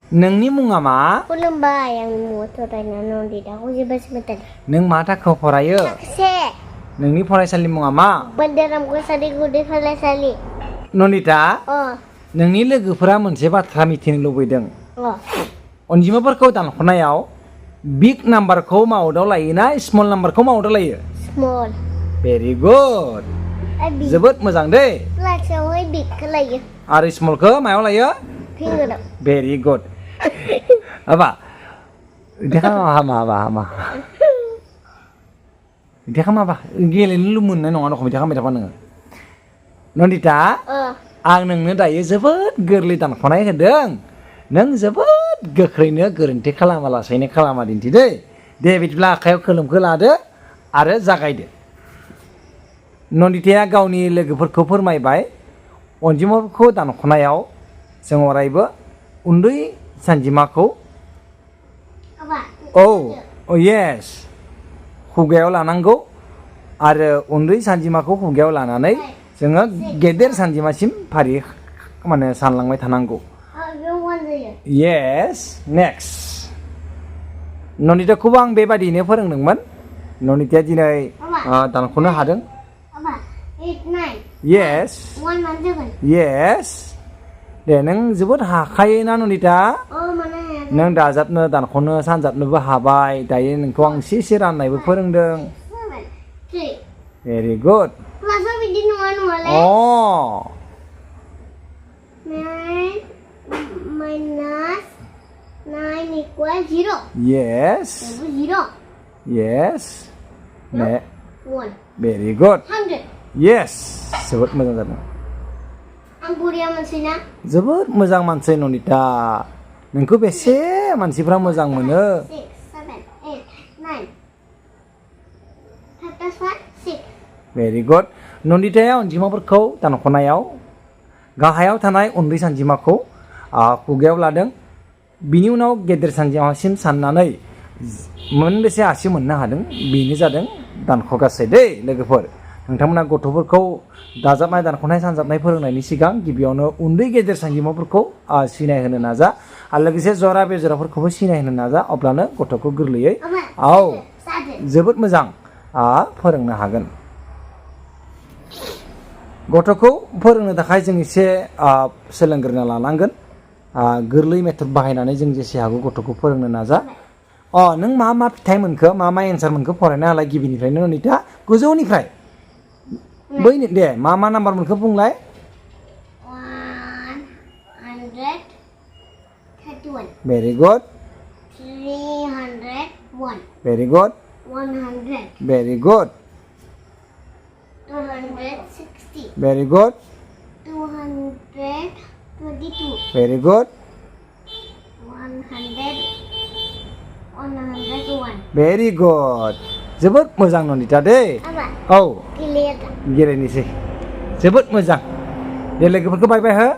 नोंनि मुङा मा? खुलुमबाय आं मुङा थरायना नन्दिता khusi basumatary नों मा थाखोआव फरायो? से नोंनि फरायसालिनि मुङा मा? बोन्दोराम कसारि गुदि फरायसालि नन्दिता अ नोंनि लोगोफोरा मोनसे बाथ्रा मिथिनो लुबैदों अ अनजिमाफोरखौ दानख'नायाव बिग नाम्बारखौ माउथआव लायो ना स्मल नाम्बारखौ माउथआव लायो? small भेरि गुड जोबोद मोजां दै क्लासावहाय बिगखौ लायो आरो स्मलखौ मायाव लायो? फिंगोराव भेरि गुड हाबा बिदि खालामा हामा बिदि खालामाबा गेलेनो मोननाय नङा दख बिदि खालामबाय थाबा नोङो नन्दिता आं नोंनो दायो जोबोद गोरलै दानख'नाय होदों नों जोबोद गोख्रैनो गोरोन्थि खालामालासेनो खालामा दिन्थि दे बिदिब्ला आखायाव खोलोमखौ लादो आरो जागायदो नन्दिताया गावनि लोगोफोरखौ फोरमायबाय अनजिमाफोरखौ दानख'नायाव जों अरायबो उन्दै सानजिमाखौ येस खुगायाव लानांगौ आरो उन्दै सानजिमाखौ खुगायाव लानानै जोङो गेदेर सानजिमासिम फारि माने सानलांबाय थानांगौ येस नेक्स्ट नन्दिताखौबो आं बेबादियैनो फोरोंदोंमोन नन्दिताया दिनै दानख'नो हादों येस येस दे नों जोबोद हाखायोना नन्दिता नों दाजाबनो दानख'नो सानजाबनोबो हाबाय दायो नोंखौ आं एसे राननायबो फोरोंदों भेरि गुड अ 9 equals 0 yes zero yes ne 1 very good 100 yes जोबोद मोजां जादों आं बुरिया मानसि ना जोबोद मोजां मानसि नन्दिता नोंखौ बेसे मानसिफ्रा मोजां मोनो 6 7 8 9 भेरि गुड नन्दिताया अनजिमाफोरखौ दानख'नायाव गाहायाव थानाय उन्दै सानजिमाखौ खुगायाव लादों बिनि उनाव गेदेर सानजिमासिम साननानै मोनबेसे आसि मोननो हादों बेनो जादों दानख'गासै दै लोगोफोर नोंथांमोना गथ'फोरखौ दाजाबनाय दानख'नाय सानजाबनाय फोरोंनायनि सिगां गिबियावनो उन्दै गेदेर सानजिमाफोरखौ सिनाय होनो नाजा आरो लोगोसे जरा बेजराफोरखौबो सिनाय होनो नाजा अब्लानो गथ'खौ गोरलैयै जोबोद मोजां फोरोंनो हागोन गथ'खौ फोरोंनो थाखाय जों एसे सोलोंग्रोना लानांगोन गोरलै मेथड बाहायनानै जों जेसे हागौ गथ'खौ फोरोंनो नाजा नों मा फिथाइ मोनखो मा एन्सार मोनखो फरायनो हालाय गिबिनिफ्रायनो नन्दिता गोजौनिफ्राय बै दे मा नाम्बार मोनखो बुंलाय 131 very good 301 very good 100 very good 260 very good 222 very good 101 very good जोबोद मोजां नन्दिता दै गेलेनोसै जोबोद मोजां दे लोगोफोरखौ बाय बाय हो